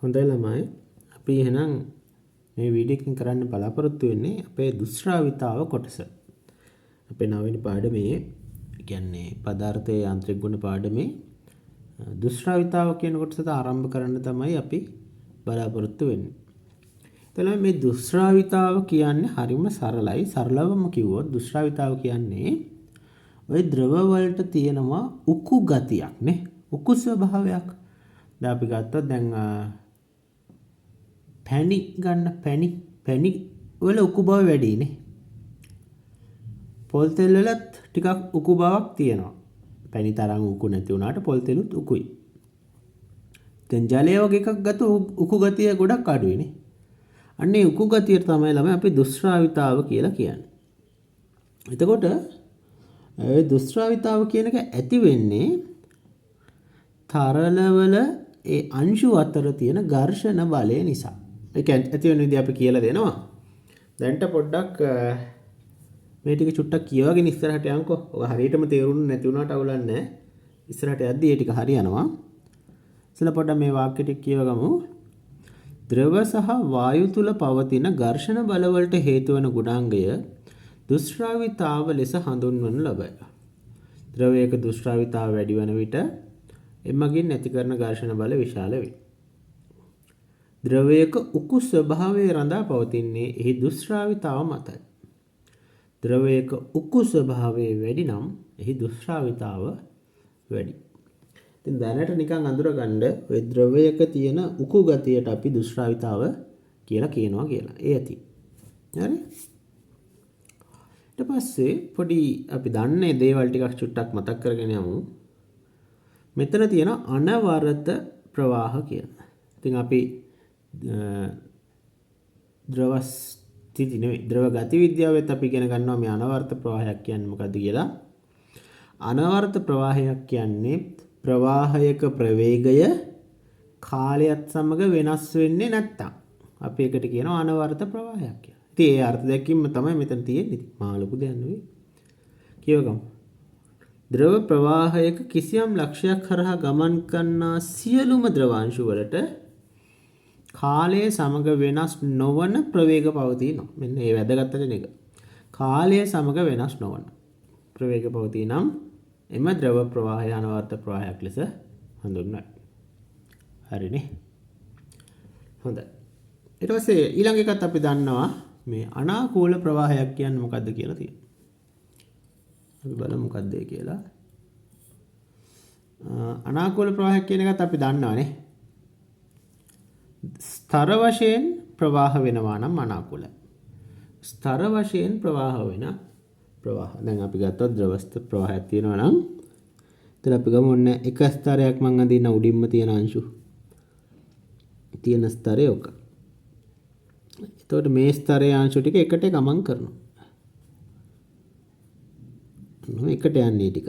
හොඳයි ළමයි. අපි එහෙනම් මේ වීඩියෝ එකකින් කරන්න බලාපොරොත්තු වෙන්නේ අපේ දුෂ්ශ්‍රාවිතාව කොටස. අපේ 9 වෙනි පාඩමේ කියන්නේ පදාර්ථයේ යාන්ත්‍රික ගුණ පාඩමේ දුෂ්ශ්‍රාවිතාව කියන කොටසට ආරම්භ කරන්න තමයි අපි බලාපොරොත්තු වෙන්නේ. එතන මේ දුෂ්ශ්‍රාවිතාව කියන්නේ හරිම සරලයි. සරලවම කිව්වොත් දුෂ්ශ්‍රාවිතාව කියන්නේ ওই ද්‍රව වලට තියෙනවා උකු ගතියක් නේ. උකු ස්වභාවයක්. දැන් අපි ගත්තොත් දැන් පැණි ගන්න පැණි වල උකු බව වැඩිනේ. පොල් තෙල් වලත් ටිකක් උකු බවක් තියෙනවා. පැණි තරම් උකු නැති වුණාට පොල් තෙලුත් උකුයි. දැන් ජලය වගේ එකක් ගත්ත උකු ගතිය ගොඩක් අඩුයිනේ. අන්නේ උකු ගතිය තමයි ළමයි අපි දුෂ්ශ්‍රාවිතාව කියලා කියන්නේ. එතකොට ඒ දුෂ්ශ්‍රාවිතාව කියන එක ඇති වෙන්නේ තරලවල ඒ අංශු අතර තියෙන ඝර්ෂණ බලය නිසා. ඒ කියන්නේ ඇති වෙන විදිහ අපි කියලා දෙනවා. දැන්ට පොඩ්ඩක් මේ ටික චුට්ටක් කියවගෙන ඉස්සරහට යන්කෝ. ඔය හරියටම තේරුන්නේ නැති වුණාට අවුලක් නැහැ. ඉස්සරහට යද්දි ඒ ටික හරියනවා. ඉතින් පොඩ්ඩක් මේ වාක්‍ය ටික කියවගමු. ද්‍රව සහ වායු තුල පවතින ඝර්ෂණ බල වලට හේතු වන ගුණාංගය දුෂ්ශ්‍රාවිතාව ලෙස හඳුන්වනු ලබයි. ද්‍රවයක දුෂ්ශ්‍රාවිතාව වැඩි වන විට එමගින් නැති කරන ඝර්ෂණ බල විශාල වේ. ද්‍රවයක උකු ස්වභාවය රඳා පවතින්නේ එහි දුෂ්ශ්‍රාවිතාව මතයි. ද්‍රවයක උකු ස්වභාවය වැඩි නම් එහි දුෂ්ශ්‍රාවිතාව වැඩි. ඉතින් දැනට නිකන් අඳුරගන්න ඔය ද්‍රවයක තියෙන උකු ගතියට අපි දුෂ්ශ්‍රාවිතාව කියලා කියනවා කියලා. ඒ ඇති. හරි? ඊට පස්සේ පොඩි අපි දන්නේ දේවල් ටිකක් චුට්ටක් මතක් කරගෙන යමු. මෙතන තියෙන අනවරත ප්‍රවාහ කියලා. ඉතින් අපි ද්‍රව ස්ථිති නෙවෙයි ද්‍රව ගති විද්‍යාවෙත් අපි ඉගෙන ගන්නවා මේ අනවරත ප්‍රවාහයක් කියන්නේ මොකද්ද කියලා. අනවරත ප්‍රවාහයක් කියන්නේ ප්‍රවාහයක ප්‍රවේගය කාලයත් සමග වෙනස් වෙන්නේ නැත්තම් අපි ඒකට කියනවා අනවරත ප්‍රවාහයක් කියලා. ඉතින් ඒ අර්ථ දැක්වීම තමයි මෙතන තියෙන්නේ. මහා ලොකු දෙයක් නෙවෙයි. කියවගමු. ද්‍රව ප්‍රවාහයක කිසියම් ලක්ෂයක් කරහා ගමන් කරනා සියලුම ද්‍රවාංශු වලට කාලය සමග වෙනස් නොවන ප්‍රවේග පවතිනවා. මෙන්න මේ වැදගත් එක. කාලය සමග වෙනස් නොවන ප්‍රවේග පවතිනම් එම ද්‍රව ප්‍රවාහය අනවර්ත ප්‍රවාහයක් ලෙස හඳුන්වනවා. හරිනේ. හොඳයි. ඊට පස්සේ ඊළඟ එකත් අපි දන්නවා මේ අනාකූල ප්‍රවාහයක් කියන්නේ මොකද්ද කියලා තියෙනවා. අපි බලමු මොකක්ද ඒ කියලා. අනාකූල ප්‍රවාහයක් කියන එකත් අපි දන්නවනේ. ස්තර වශයෙන් ප්‍රවාහ වෙනවා නම් අනාකූලයි. ස්තර වශයෙන් ප්‍රවාහ වෙන ප්‍රවාහ. දැන් අපි ගත්තොත් ද්‍රව ප්‍රවාහයක් තියෙනවා නම් එතන අපි ගමු ඔන්න එක ස්තරයක් මං අඳින්න උඩින්ම තියෙන අංශු. තියෙන ස්තරය ඔක. එතකොට මේ ස්තරයේ අංශු ටික එකට ගමන් කරනවා. එකට යන්නේ ටික.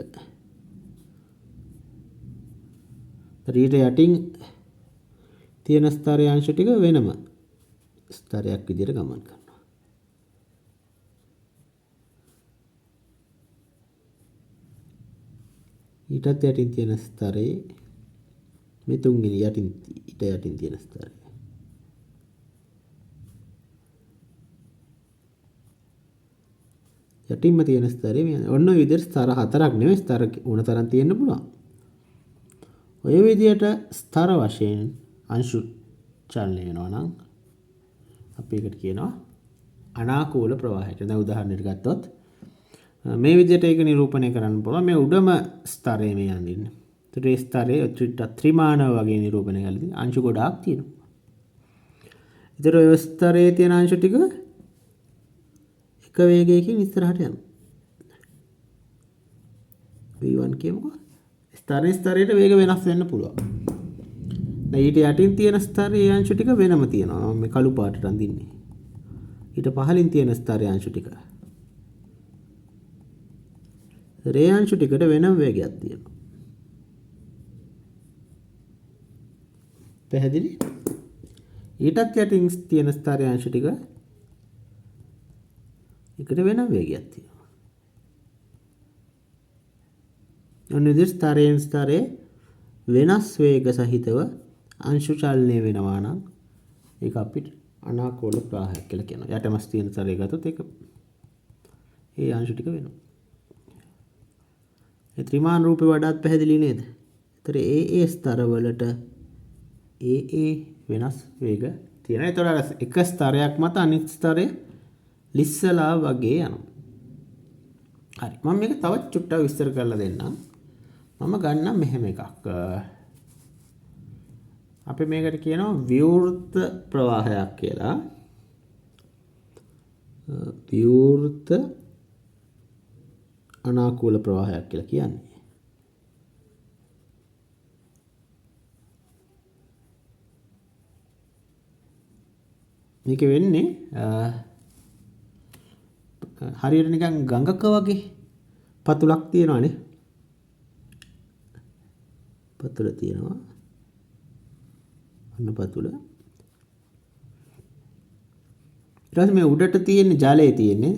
ඊට යටින් තියෙන ස්තරයේ අංශ ටික වෙනම ස්තරයක් විදිහට ගමන් කරනවා. ඊටත් යටින් තියෙන ස්තරේ මේ තුන්වෙනි යටින් තියෙන ස්තරය. යටින්ම තියෙන ස්තරේ මේ ඔන්න ඔය විදිහට ස්තර හතරක් නෙවෙයි ස්තර ඕන තරම් තියෙන්න පුළුවන්. ඔය විදිහට ස්තර වශයෙන් අංශු චලනය වෙනවා නම් අපි ඒකට කියනවා අනාකූල ප්‍රවාහයට. දැන් උදාහරණයක් ගත්තොත් මේ විදිහට ඒක නිරූපණය කරන්න පුළුවන්. මේ උඩම ස්තරයේ මේ යන්නේ. ඒතර ඒ ස්තරයේ ත්‍රිමානව වගේ නිරූපණය කරලා අංශු ගොඩාක් තියෙනවා. ඒතර ඔය ස්තරයේ තියෙන අංශු ටික එක වේගයකින් ඉස්සරහට යනවා. V1 කියමුකෝ. ස්තරයට වේග වෙනස් වෙන්න පුළුවන්. දැන් ඊට යටින් තියෙන ස්තරයේ අංශු ටික වෙනම තියෙනවා. මේ කළු පාටට අඳින්නේ. ඊට පහළින් තියෙන ස්තරයේ අංශු ටික. රේ අංශු ටිකට වෙනම වේගයක් තියෙනවා. පැහැදිලි? ඊටත් යටින් තියෙන ස්තරයේ අංශු ටික එකට වෙනම වේගයක් තියෙනවා. ඔන්න විදිහට ස්තරයෙන් ස්තරයේ වෙනස් වේග සහිතව අංශු චලනය වෙනවා නම් ඒක අපිට අනාකූල ප්‍රවාහයක් කියලා කියනවා. යටමස් තියෙන ස්තරය ගත්තොත් ඒක ඒ අංශු ටික වෙනවා. ඒ ත්‍රිමාන රූපේ වඩාත් පැහැදිලි නේද? ඒතර ඒ ස්තරවලට ඒ වෙනස් වේග තියෙනවා. ඒතර එක ස්තරයක් මත අනිත් ස්තරය ලිස්සලා වගේ යනවා. හරි. මම මේක තවත් චුට්ටක් විස්තර කරලා දෙන්නම්. මම ගන්නම් මෙහෙම එකක්. අපි මේකට කියනවා විවෘත ප්‍රවාහයක් කියලා. විවෘත අනාකූල ප්‍රවාහයක් කියලා කියන්නේ. මේක වෙන්නේ හරියට නිකන් ගඟක වගේ පතුලක් තියෙනවානේ. පතුල තියෙනවා. අන්න පතුල. ඊට පස්සේ මේ උඩට තියෙන ජලය තියෙන්නේ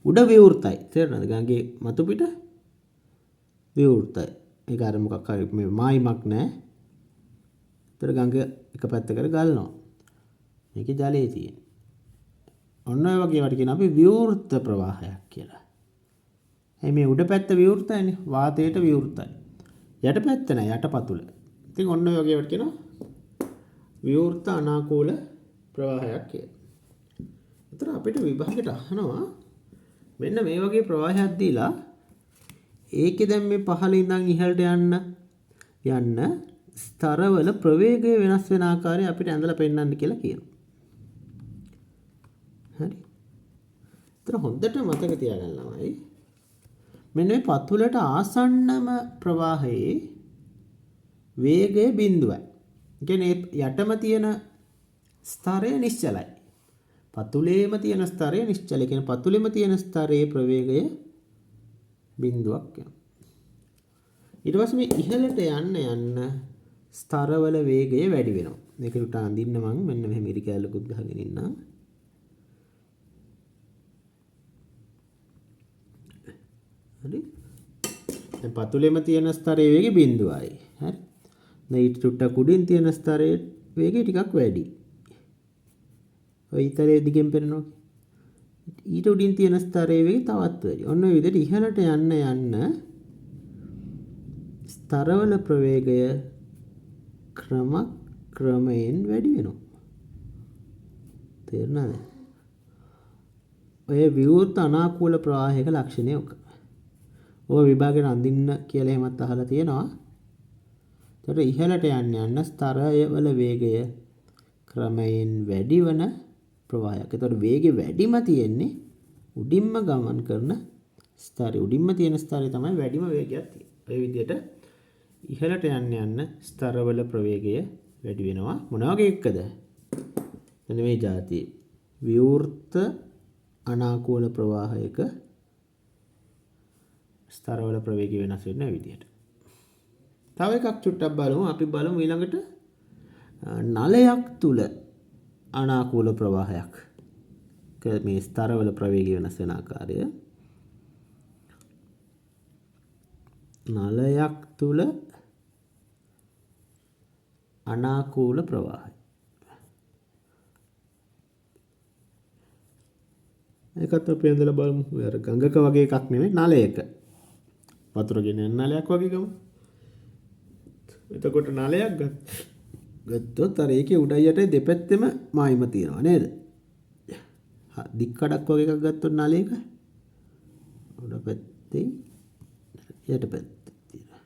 උඩ විවෘතයි. තේරෙනවද? ගඟේ මතු පිට විවෘතයි. ඒක අර මොකක් හරි මේ මායිමක් නැහැ. ඒතර ගඟ එක පැත්තකට ගලනවා. මේකේ ජලය තියෙන්නේ. ඔන්න ඔය වගේ වට කියන අපි විවෘත ප්‍රවාහයක් කියලා. මේ උඩ පැත්ත විවෘතයිනේ. වාතයට විවෘතයි. යට පැත්ත නෑ යටපතුල. ඉතින් ඔන්න ඔය වගේ වට කියනවා විවෘත අනාකූල ප්‍රවාහයක් කියලා. ඒතර අපිට විභාගයට අහනවා මෙන්න මේ වගේ ප්‍රවාහයක් දීලා ඒකේ දැන් මේ පහළ ඉඳන් ඉහළට යන්න ස්තරවල ප්‍රවේගය වෙනස් වෙන ආකාරය අපිට ඇඳලා පෙන්නන්න කියලා කියනවා. හරි. ඒතර හොඳට මතක තියාගන්න ළමයි. මෙන්න මේ පතුලට ආසන්නම ප්‍රවාහයේ වේගය බිඳුවයි. ඒ කියන්නේ යටම තියෙන ස්තරය නිශ්චලයි. පතුලේම තියෙන ස්තරය නිශ්චලයි. ඒ කියන්නේ පතුලෙම තියෙන ස්තරයේ ප්‍රවේගය බිඳුවක් වෙනවා. ඊට පස්සේ මේ ඉහළට යන්න ස්තරවල වේගය වැඩි වෙනවා. මේක උට අඳින්න මම මෙන්න මෙහෙම ඉරි කැලකුත් ගහගෙන ඉන්නම්. හරි. දැන් පතුලෙම තියෙන ස්තරයේ වේගය බිඳුවයි. හරි. දැන් ඊට චුට්ටක් උඩින් තියෙන ස්තරයේ වේගය ටිකක් වැඩි. ඔය ඊතරේ දිගෙන් පෙන්නනවා. ඊට උඩින් තියෙන ස්තරයේ වේගය තවත් වැඩි. ඔන්න ඔය විදිහට ඉහළට යන්න ස්තරවල ප්‍රවේගය ක්‍රමයෙන් වැඩි වෙනවා. තේරුණාද? ඔය විවෘත අනාකූල ප්‍රවාහයක ලක්ෂණය ඔක. ඔය විභාගයෙන් අඳින්න කියලා එහෙමත් අහලා තියෙනවා. ඒතර ඉහළට යන්න ස්තරවල වේගය ක්‍රමයෙන් වැඩි වෙන ප්‍රවාහයක්. ඒතර වේගය වැඩිම තියෙන්නේ උඩින්ම ගමන් කරන ස්තරය. උඩින්ම තියෙන ස්තරය තමයි වැඩිම වේගයක් තියෙන්නේ. ඔය විදිහට ඉහළට යන්න ස්තරවල ප්‍රවේගය වැඩි වෙනවා. මොන වගේ එකද? මෙන්න මේ જાතිය. විවෘත අනාකූල ප්‍රවාහයක ස්තරවල ප්‍රවේගය වෙනස් වෙන විදිහට. තව එකක් චුට්ටක් බලමු. අපි බලමු ඊළඟට නලයක් තුල අනාකූල ප්‍රවාහයක්. මේ ස්තරවල ප්‍රවේගය වෙනස් වෙන ආකාරය. නලයක් තුල අනාකූල ප්‍රවාහය. ඒකත් අපි ඇඳලා බලමු. අර ගඟක වගේ එකක් නෙමෙයි නලයක. වතුර ගෙනියන නලයක් වගේ ගමු. එතකොට නලයක් ගත්තොත් අර ඒකේ උඩයි යටයි දෙපැත්තෙම මායිම තියෙනවා නේද? දික් කඩක් වගේ එකක් ගත්තොත් නලයක උඩ පැත්තේ යට පැත්තේ තියෙනවා.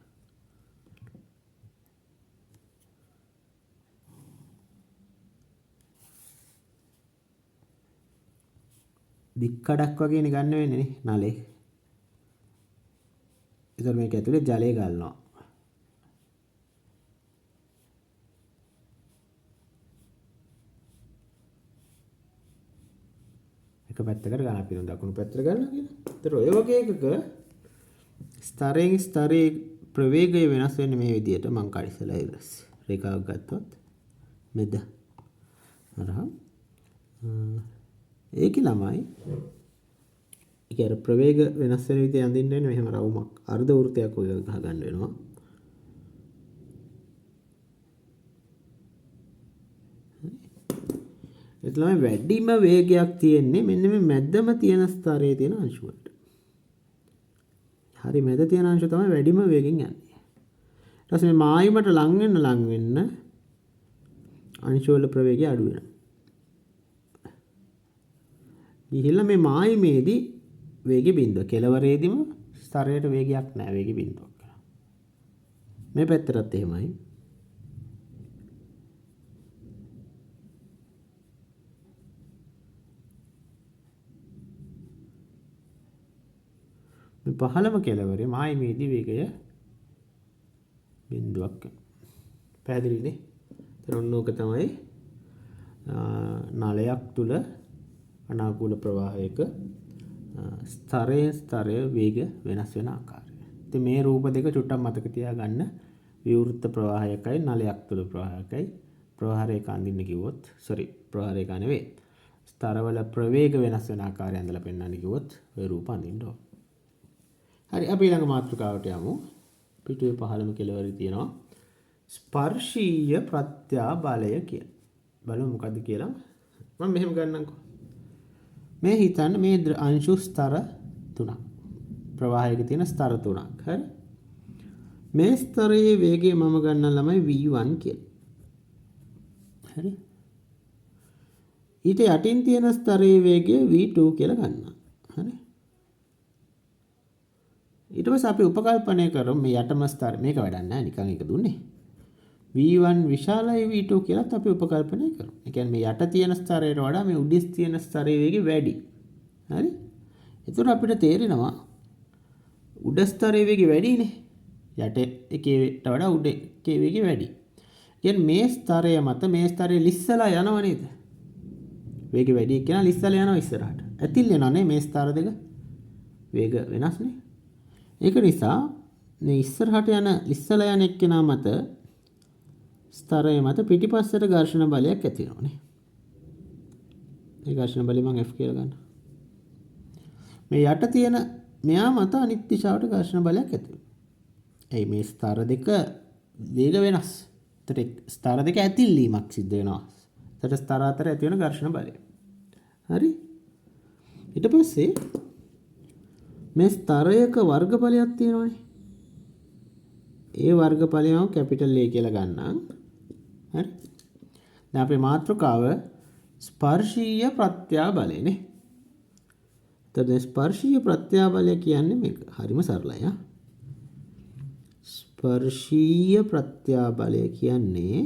දික් කඩක් වගේනේ ගන්න වෙන්නේ නේ නලේ. ඒතර මේක ඇතුලේ ජලය ගන්නවා. එක පැත්තකට ගන්න අපි දකුණු පැත්තට ගන්නවා කියලා. ඒතර ඔය වගේ එකක ස්තරයෙන් ස්තරයේ ප්‍රවේගය වෙනස් වෙන්නේ මේ විදිහට. මම කඩිසලා රේඛාවක් ගත්තොත් මෙද. හරහා ඒකේ ළමයි ඒක අර ප්‍රවේග වෙනස් වෙන විදිහ අඳින්න වෙන්නේ මෙහෙම රවුමක් අර්ධ වෘත්තයක් වගේ ගහ ගන්න වෙනවා. එතන වැඩිම වේගයක් තියෙන්නේ මෙන්න මේ මැදම තියෙන ස්තරයේ තියෙන අංශු වලට. හරි මැද තියෙන අංශු තමයි වැඩිම වේගෙන් යන්නේ. ඊට පස්සේ මේ මායිමට ලං වෙන්න අංශු වල ප්‍රවේගය අඩු වෙනවා. ගිහිල්ලා මේ මායිමේදී වේගය බිඳුව. කෙලවරේදීම ස්තරයට වේගයක් නැහැ. වේගය බිඳුවක් කරා. මේ පැත්තටත් එහෙමයි. මේ පහළම කෙලවරේ මායිමේදී වේගය බිඳුවක්. පැහැදිලිනේ? ඒතර ඔන්නෝක තමයි නලයක් තුල අනාකූල ප්‍රවාහයක ස්තරය වේග වෙනස් වෙන ආකාරය. ඉතින් මේ රූප දෙක චුට්ටක් මතක තියාගන්න. විවෘත ප්‍රවාහයකයි නලයක් තුල ප්‍රවාහයකයි ප්‍රවාහ රේඛා අඳින්න කිව්වොත් ප්‍රවාහ රේඛා නෙවෙයි. ස්තරවල ප්‍රවේග වෙනස් වෙන ආකාරය ඇඳලා පෙන්වන්න කිව්වොත් ඔය රූප අඳින්න ඕන. හරි අපි ඊළඟ මාතෘකාවට යමු. පිටුවේ පහළම කෙළවරේ තියෙනවා ස්පර්ශීය ප්‍රත්‍යාබලය කියලා. බලමු මොකද්ද කියලා. මම මෙහෙම ගන්නම්කෝ. මේ හිතන්න මේ අංශු ස්තර තුනක්. ප්‍රවාහයක තියෙන ස්තර තුනක්. හරි. මේ ස්තරයේ වේගය මම ගන්න ළමයි v1 කියලා. හරි. ඊට යටින් තියෙන ස්තරයේ වේගය v2 කියලා ගන්නවා. හරි. ඊට පස්සේ අපි උපකල්පනය කරමු මේ යටම ස්තර මේක වැඩක් නැහැ නිකන් එක දුන්නේ. v1 විශාලයි v2 කියලාත් අපි උපකල්පනය කරමු. ඒ කියන්නේ මේ යට තියෙන ස්තරයට වඩා මේ උඩිස් තියෙන ස්තරයේ වේගය වැඩි. හරි? ඒතර අපිට තේරෙනවා උඩ ස්තරයේ වේගය වැඩිනේ. යට එකේට වඩා උඩ එකේ වේගය වැඩි. කියන්නේ මේ ස්තරය මත මේ ස්තරයේ ලිස්සලා යනව නේද? වේගය වැඩි කියන ලිස්සලා යනවා ඉස්සරහට. ඇතිල් වෙනවා නේ මේ ස්තර දෙක. වේග වෙනස්නේ. ඒක නිසා මේ ඉස්සරහට යන ලිස්සලා යන එක්කෙනා මත ස්තරය මත පිටිපස්සට ඝර්ෂණ බලයක් ඇති වෙනවානේ. මේ ඝර්ෂණ බලය මම F කියලා ගන්නවා. මේ යට තියෙන මෙයා මත අනිත් දිශාවට ඝර්ෂණ බලයක් ඇති වෙනවා. එයි මේ ස්තර දෙක වේග වෙනස්. ඒතර ස්තර දෙක ඇතිල්ලීමක් සිද්ධ වෙනවා. ඒතර ස්තර අතර ඇති වෙන ඝර්ෂණ බලය. හරි? ඊට පස්සේ මේ ස්තරයක වර්ගඵලයක් තියෙනවානේ. ඒ වර්ගඵලය මම කැපිටල් A කියලා ගන්නම්. හරි. දැන් අපේ මාතෘකාව ස්පර්ශීය ප්‍රත්‍යාබලයනේ. එතකොට ස්පර්ශීය ප්‍රත්‍යාබලය කියන්නේ මේක. හරිම සරලයි ආ. ස්පර්ශීය ප්‍රත්‍යාබලය කියන්නේ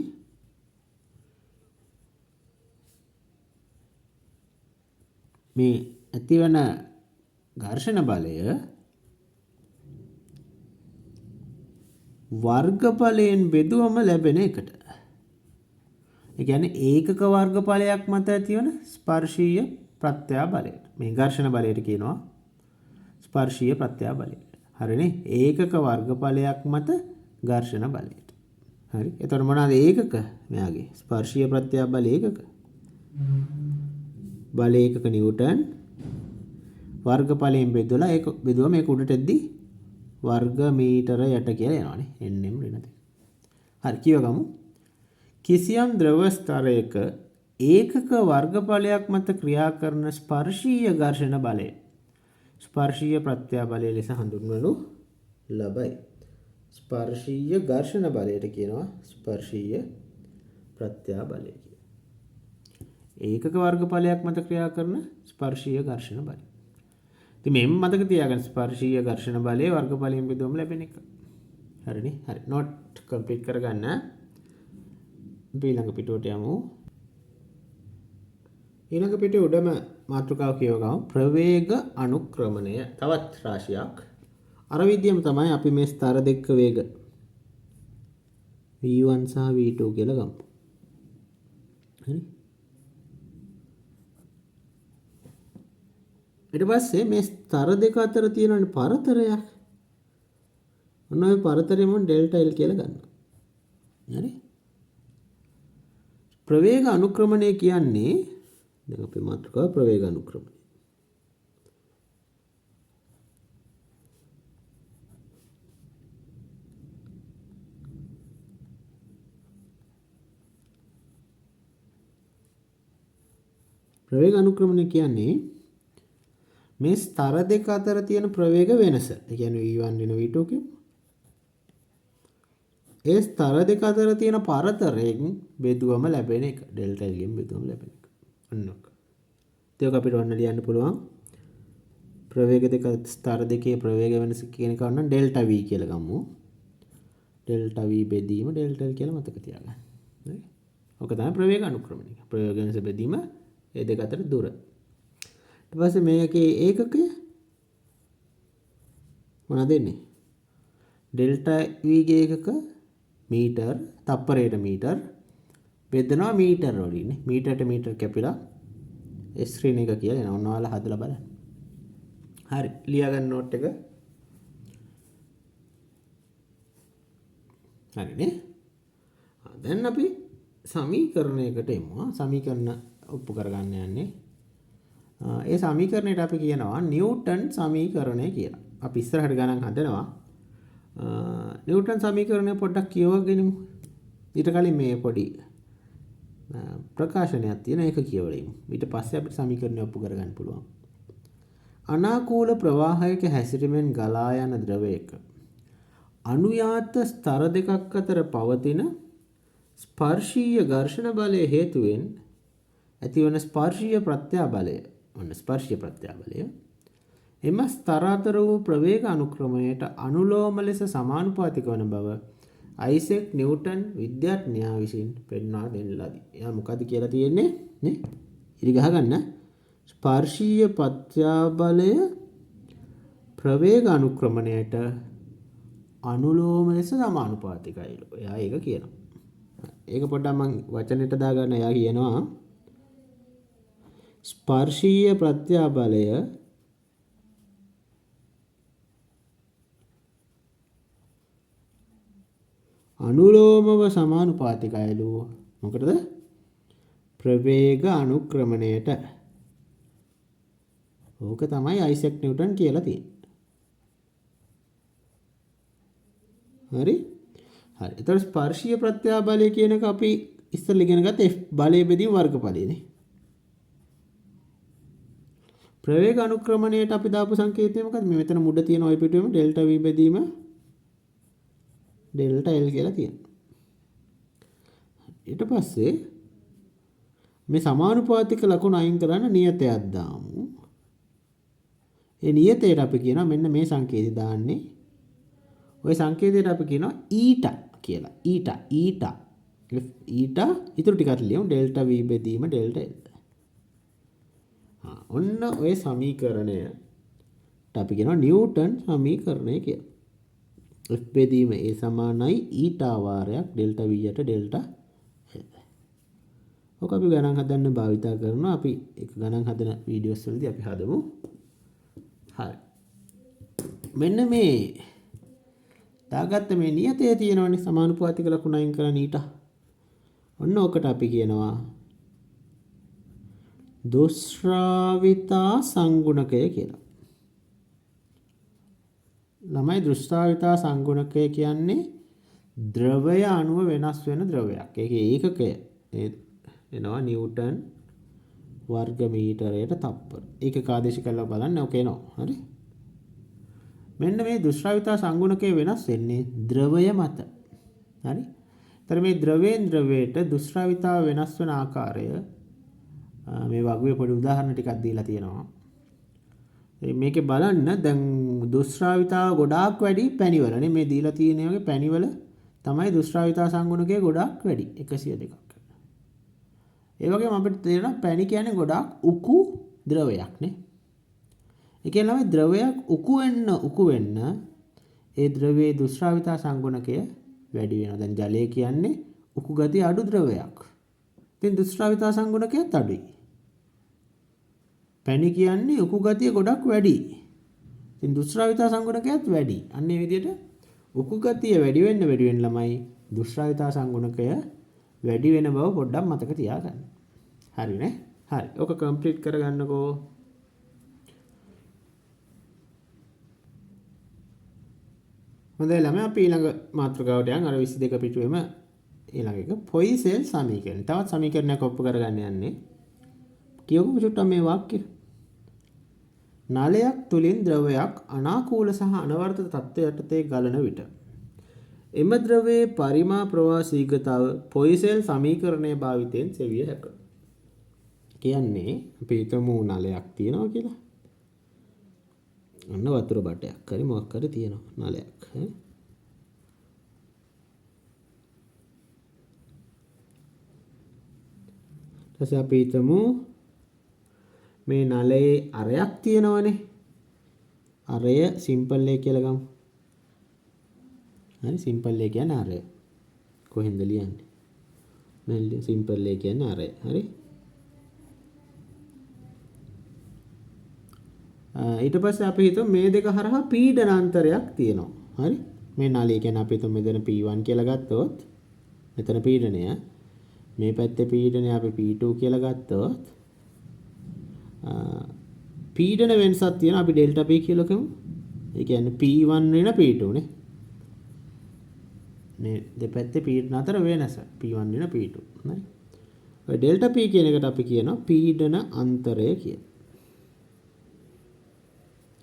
මේ ඇතිවන ඝර්ෂණ බලය වර්ගඵලයෙන් බෙදුවම ලැබෙන එකට. ඒ කියන්නේ ඒකක වර්ගඵලයක් මත ඇතිවන ස්පර්ශීය ප්‍රත්‍යාබලය. මේ ඝර්ෂණ බලයට කියනවා ස්පර්ශීය ප්‍රත්‍යාබලය. හරිනේ? ඒකක වර්ගඵලයක් මත ඝර්ෂණ බලයට. හරි? එතකොට මොනවාද ඒකක? මෙයාගේ ස්පර්ශීය ප්‍රත්‍යාබල ඒකක. බල ඒකක නිව්ටන් වර්ගඵලයෙන් බෙදලා ඒක බෙදුවා මේක උඩට එද්දි වර්ග මීටර යට කියලා එනවානේ. nm ඍණ 2. හරි කියවගමු. කිසියම් ද්‍රව ස්තරයක ඒකක වර්ගඵලයක් මත ක්‍රියා කරන ස්පර්ශීය ඝර්ෂණ බලය ස්පර්ශීය ප්‍රත්‍යාබලය ලෙස හඳුන්වනු ලබයි. ස්පර්ශීය ඝර්ෂණ බලයට කියනවා ස්පර්ශීය ප්‍රත්‍යාබලය කියලා. ඒකක වර්ගඵලයක් මත ක්‍රියා කරන ස්පර්ශීය ඝර්ෂණ බලය. ඉතින් මේ මතක තියාගන්න ස්පර්ශීය ඝර්ෂණ බලයේ වර්ගඵලයෙන් බෙදුවම ලැබෙන එක. හරිනේ? හරි. නෝට් කම්ප්ලීට් කරගන්න. ඊළඟ පිටුවට යමු. ඊළඟ පිටුවේ උඩම මාතෘකාව කියවගමු. ප්‍රවේග අනුක්‍රමණය. තවත් රාශියක්. අර විදියම තමයි අපි මේ ස්තර දෙක වේග v1 සහ v2 කියලා ගමු. හරි? ඊට පස්සේ මේ ස්තර දෙක අතර තියෙන පරතරයක්. ඔන්න ඔය පරතරය මොන ඩෙල්ටා L කියලා ගන්නවා. හරි? ප්‍රවේග අනුක්‍රමණය කියන්නේ දැන් අපේ මාතෘකාව ප්‍රවේග අනුක්‍රමණය. ප්‍රවේග අනුක්‍රමණය කියන්නේ මේ ස්තර දෙක අතර තියෙන ප්‍රවේග වෙනස. ඒ කියන්නේ v1 වෙන v2 කියමු. ඒ ස්තර දෙක අතර තියෙන පරතරයෙන් බෙදුවම ලැබෙන එක. ඩෙල්ටා L ගෙන් බෙදුවම ලැබෙන එක. අන්න ඔක. ඒක අපිට ඔන්න ලියන්න පුළුවන්. ප්‍රවේග දෙක ස්තර දෙකේ ප්‍රවේග වෙනස කියන එක වන්න ඩෙල්ටා v කියලා ගමු. ඩෙල්ටා v බෙදීම ඩෙල්ටා L කියලා මතක තියාගන්න. හරි. ඔක තමයි ප්‍රවේග අනුක්‍රමණය. ප්‍රවේග වෙනස බෙදීම ඒ දෙක අතර දුර. ඊට පස්සේ මේකේ ඒකකය මොනවද දෙන්නේ? ඩෙල්ටා v ගේ ඒකක මීටර්, තප්පරයට මීටර් බෙදනවා මීටර වලින් නේ. මීටරට මීටර කැපිලා S ශ්‍රේණ එක කියලා එනවා. ඔන්න ඔයාලා හදලා බලන්න. හරි. ලියා ගන්න නෝට් එක. හරිනේ. දැන් අපි සමීකරණයකට එමු. සමීකරණ ඔප්පු කරගන්න යන්නේ. ඒ සමීකරණයට අපි කියනවා නිව්ටන් සමීකරණය කියලා. අපි ඉස්සරහට ගණන් හදනවා. නිව්ටන් සමීකරණය පොඩ්ඩක් කියවගෙනමු. ඊට කලින් මේ පොඩි ප්‍රකාශනයක් තියෙන ඒක කියවලෙමු. ඊට පස්සේ අපිට සමීකරණය ඔප්පු කරගන්න පුළුවන්. අනාකූල ප්‍රවාහයක හැසිරීමෙන් ගලා යන ද්‍රවයක අනුයාත ස්තර දෙකක් අතර පවතින ස්පර්ශීය ඝර්ෂණ බලය හේතුවෙන් ඇතිවන ස්පර්ශීය ප්‍රත්‍යාබලය. ඔන්න ස්පර්ශීය ප්‍රත්‍යාබලය එම ස්තර අතර වූ ප්‍රවේග අනුක්‍රමයට අනුලෝම ලෙස සමානුපාතික වන බව අයිසෙක් නිව්ටන් විද්‍යාඥයා විසින් පෙන්වා දෙන ලදී. එයා මොකද කියලා තියෙන්නේ නේ? ඉරි ගහගන්න. ස්පර්ශීය ප්‍රත්‍යාබලය ප්‍රවේග අනුක්‍රමණයට අනුලෝම ලෙස සමානුපාතිකයිලු. එයා ඒක කියනවා. ඒක පොඩ්ඩක් මම වචනෙට දාගන්න. එයා කියනවා ස්පර්ශීය ප්‍රත්‍යාබලය අනුලෝමව සමානුපාතිකයිලු. මොකටද? ප්‍රවේග අනුක්‍රමණයට. ඕක තමයි අයිසෙක් නිව්ටන් කියලා තියෙන්නේ. හරි? හරි. ඒතර ස්පර්ශීය ප්‍රත්‍යාබලය කියන එක අපි ඉස්සෙල්ලා ඉගෙන ගත්ත F බලය බෙදීම වර්ගඵලයනේ. ප්‍රවේග අනුක්‍රමණයට අපි දාපු සංකේතය මොකද්ද? මේ මෙතන මුඩ තියෙන ඔය පිටුවේම ඩෙල්ටා v බෙදීම ඩෙල්ටා L කියලා තියෙනවා. ඊට පස්සේ මේ සමානුපාතික ලකුණු අයින් කරන්න නියතයක් දාමු. ඒ නියතයට අපි කියනවා මෙන්න මේ සංකේතය දාන්නේ. ওই සංකේතයට අපි කියනවා ඊටා කියලා. ඊටා ඊටු ටිකක් ලියමු. ඩෙල්ටා v බෙදීම ඩෙල්ටා L. ඔන්න ඔය සමීකරණයට අපි කියනවා නිව්ටන් සමීකරණය කියලා. F බෙදීම A සමානයි ඊටා වාරයක් ඩෙල්ටා v යට ඩෙල්ටා L. ඔක අපි ගණන් හදන්න භාවිතා කරනවා. අපි ඒක ගණන් හදන වීඩියෝස් වලදී අපි හදමු. හරි. මෙන්න මේ දාගත්ත මේ නියතයේ තියෙනවනේ සමානුපාතික ලකුණු අයින් කරන ඊටා. ඔන්න ඔකට අපි කියනවා දුෂ්‍රාවිතා සංගුණකය කියලා. ළමයි දුෂ්‍රාවිතා සංගුණකය කියන්නේ ද්‍රවය අණුව වෙනස් වෙන ද්‍රවයක්. ඒකේ ඒකකය එනවා නිව්ටන් වර්ග මීටරයට තප්පර. ඒක කාදේශ කරලා බලන්න ඔක එනවා. හරි? මෙන්න මේ දුෂ්‍රාවිතා සංගුණකය වෙනස් වෙන්නේ ද්‍රවය මත. හරි? ඒතර මේ ද්‍රවයෙන් ද්‍රවයට දුෂ්‍රාවිතා වෙනස් වෙන ආකාරය මේ වගේ පොඩි උදාහරණ ටිකක් දීලා තියෙනවා. මේකේ බලන්න දැන් දුෂ්‍රාවිතාව ගොඩාක් වැඩි පැණිවලනේ මේ දීලා තියෙන වගේ පැණිවල තමයි දුෂ්‍රාවිතා සංගුණකය ගොඩාක් වැඩි 102ක්. ඒ වගේම අපිට තේරෙනවා පැණි කියන්නේ ගොඩාක් උකු ද්‍රවයක් නේ. ඒ කියන්නේ ද්‍රවයක් උකු වෙන්න ඒ ද්‍රවයේ දුෂ්‍රාවිතා සංගුණකය වැඩි වෙනවා. දැන් ජලය කියන්නේ උකු ගතිය අඩු ද්‍රවයක්. ඉතින් දුෂ්‍රාවිතා සංගුණකයත් අඩුයි. පැණි කියන්නේ උකු ගතිය ගොඩක් වැඩි. ඉතින් දුෂ්‍රාවිතා සංගුණකයත් වැඩි. අන්න ඒ විදිහට උකු ගතිය වැඩි වෙන්න ළමයි දුෂ්‍රාවිතා සංගුණකය වැඩි වෙන බව පොඩ්ඩක් මතක තියාගන්න. හරිනේ? හරි. ඔක කම්ප්ලීට් කරගන්නකෝ. හොඳයි ළමයි අපි ඊළඟ මාතෘකාවට යන් අර 22 පිටුවේම ඊළඟ එක පොයිසෙල් සමීකරණ. තවත් සමීකරණයක් ඔප්පු කරගන්න යන්නේ. කියවමු චුට්ටක් මේ වාක්‍යය. නලයක් තුලින් ද්‍රවයක් අනාකූල සහ අනවර්ත තත්ත්ව යටතේ ගලන විට එම ද්‍රවයේ පරිමා ප්‍රවාහ ශීඝ්‍රතාව පොයිසෙල් සමීකරණය භාවිතයෙන් සෙවිය හැක. කියන්නේ අපි හිතමු නලයක් තියෙනවා කියලා. අන්න වතුර බටයක් හරි මොකක් හරි තියෙනවා නලයක්. ඊට අපි හිතමු මේ නලයේ අරයක් තියෙනවනේ. අරය සිම්පල් එක කියලා ගමු. හරි සිම්පල් එක කියන්නේ අරය. කොහෙන්ද ලියන්නේ? මේ සිම්පල් එක කියන්නේ අරය. හරි. ඊට පස්සේ අපි හිතමු මේ දෙක හරහා පීඩනාන්තරයක් තියෙනවා. හරි. මේ නලිය කියන්නේ අපි හිතමු මෙතන P1 කියලා ගත්තොත් මෙතන පීඩනය මේ පැත්තේ පීඩනය අපි P2 කියලා ගත්තොත් පීඩන වෙනසක් තියෙනවා අපි ඩෙල්ටා P කියලා කියමු. ඒ කියන්නේ P1 වෙන P2 නේ. මේ දෙපැත්තේ පීඩන අතර වෙනස P1 වෙන P2 හරි. ඔය ඩෙල්ටා P කියන එකට අපි කියනවා පීඩන අන්තරය කියලා.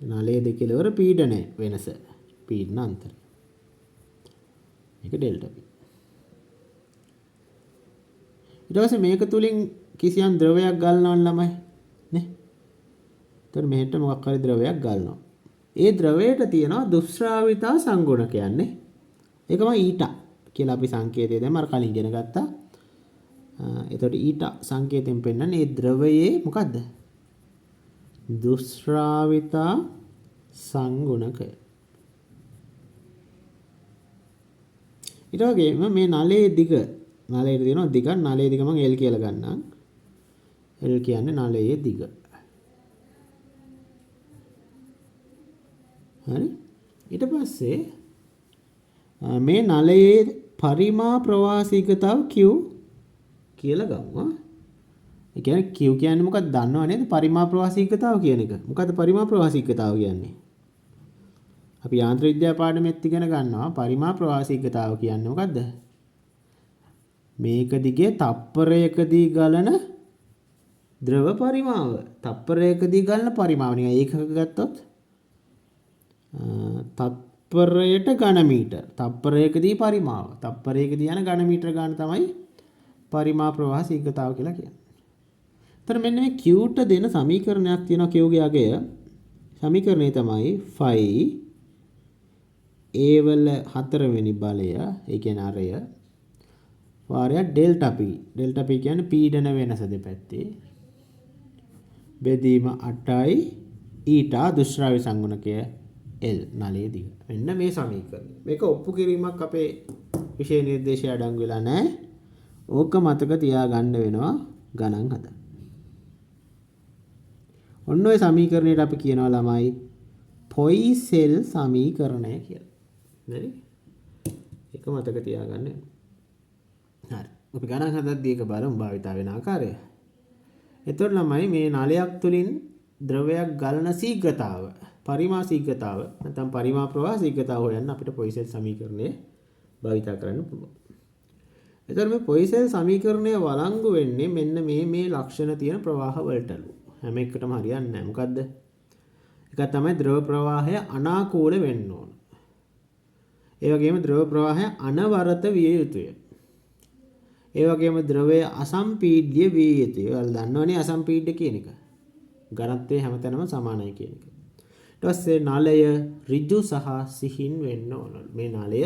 නලයේ දෙකලවර පීඩනය වෙනස පීඩන අන්තරය. මේක ඩෙල්ටා P. ඊට පස්සේ මේක තුලින් කිසියම් ද්‍රවයක් ගලනවා ළමයි නේ. එතකොට මෙහෙට මොකක් හරි ද්‍රවයක් ගලනවා. ඒ ද්‍රවයට තියෙනවා දුෂ්‍රාවිතා සංගුණක කියන්නේ. ඒකම ඊටා කියලා අපි සංකේතය දැම්ම අර කලින් ඉගෙන ගත්තා. එතකොට ඊටා සංකේතයෙන් පෙන්නන්නේ ඒ ද්‍රවයේ මොකද්ද? දුෂ්‍රාවිතා සංගුණකය. ඊට වගේම මේ නලයේ දිග නලයේ තියෙනවා දිග නලයේ දිග මම L කියලා ගන්නම්. L කියන්නේ නලයේ දිග. හරි. ඊට පස්සේ මේ නලයේ පරිමා ප්‍රවාහීකතාව Q කියලා ගමු. ඒ කියන්නේ Q කියන්නේ මොකක්ද දන්නව නේද? පරිමා ප්‍රවාහීකතාව කියන එක. මොකද්ද පරිමා ප්‍රවාහීකතාව කියන්නේ? අපි යාන්ත්‍රික විද්‍යා පාඩමෙත් ඉගෙන ගන්නවා පරිමා ප්‍රවාහීකතාව කියන්නේ මොකද්ද? මේක දිගේ තප්පරයකදී ගලන ද්‍රව පරිමාව. තප්පරයකදී ගලන පරිමාව නිකන් ඒකක ගත්තොත් තප්පරයට ඝන මීටර. තප්පරයකදී පරිමාව. තප්පරයකදී යන ඝන මීටර ගන්න තමයි පරිමා ප්‍රවාහ ශීඝ්‍රතාව කියලා කියන්නේ. එතන මෙන්න මේ Q ට දෙන සමීකරණයක් තියෙනවා Q ගේ අගය. සමීකරණය තමයි phi A වල 4 වෙනි බලය, ඒ කියන්නේ අරය වාරයක් ඩෙල්ටා P. ඩෙල්ටා P කියන්නේ පීඩන වෙනස දෙපැත්තේ. බෙදීම 8යි ඊටා දුෂ්‍රාවි සංගුණකය L නලයේ දිග. මෙන්න මේ සමීකරණය. මේක ඔප්පු කිරීමක් අපේ විෂය නිර්දේශය අඩංගු වෙලා නැහැ. ඕක මතක තියාගන්න වෙනවා ගණන් හදන්න. ඔන්න ඔය සමීකරණයට අපි කියනවා ළමයි පොයිසෙල් සමීකරණය කියලා. හරි? ඒක මතක තියාගන්න. හරි. අපි ගණන් හදද්දී ඒක බලමු භාවිතා වෙන ආකාරය. එතකොට ළමයි මේ නලයක් තුලින් ද්‍රවයක් ගලන ශීඝ්‍රතාව, පරිමා ශීඝ්‍රතාව නැත්නම් පරිමා ප්‍රවාහ ශීඝ්‍රතාව හොයන්න අපිට පොයිසෙල් සමීකරණය භාවිතා කරන්න පුළුවන්. එතකොට මේ පොයිසෙල් සමීකරණය වළංගු වෙන්නේ මෙන්න මේ ලක්ෂණ තියෙන ප්‍රවාහ වලටලු. හැම එකටම හරියන්නේ නැහැ. මොකද්ද? එකක් තමයි ද්‍රව ප්‍රවාහය අනාකූල වෙන්න ඕන. ඒ වගේම ද්‍රව ප්‍රවාහය අනවරත විය යුතුය. ඒ වගේම ද්‍රවය අසම්පීඩ්‍ය විය යුතුය. ඔයාලා දන්නවනේ අසම්පීඩ්‍ය කියන එක. ඝනත්වය හැමතැනම සමානයි කියන එක. ඊට පස්සේ නලය ඍජු සහ සිහින් වෙන්න ඕන. මේ නලය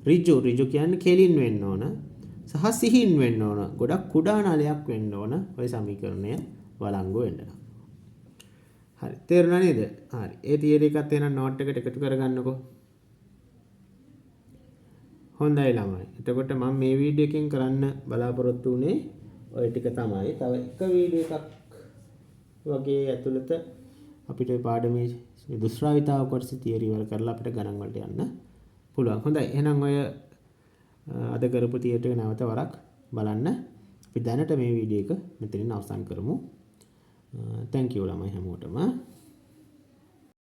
ඍජු කියන්නේ කෙලින් වෙන්න ඕන. සහ සිහින් වෙන්න ඕන. ගොඩක් කුඩා නලයක් වෙන්න ඕන. ওই සමීකරණය වළංගු වෙන්න. හරි. තේරුණා නේද? හරි. ඒ තියරි එකත් එන නෝට් එකට එකතු කරගන්නකෝ. හොඳයි ළමයි. එතකොට මම මේ වීඩියෝ එකෙන් කරන්න බලාපොරොත්තු වෙන්නේ ඔය ටික තමයි. තව එක වීඩියෝ එකක් වගේ ඇතුළත අපිට පාඩමේ දුෂ්‍රාවිතාව කොටස තියරි වල කරලා අපිට ගණන් වලට යන්න පුළුවන්. හොඳයි. එහෙනම් ඔය අද කරපු තියරි ටික නැවත වරක් බලන්න. අපි දැනට මේ වීඩියෝ එක මෙතනින් අවසන් කරමු. thank you ළමයි හැමෝටම.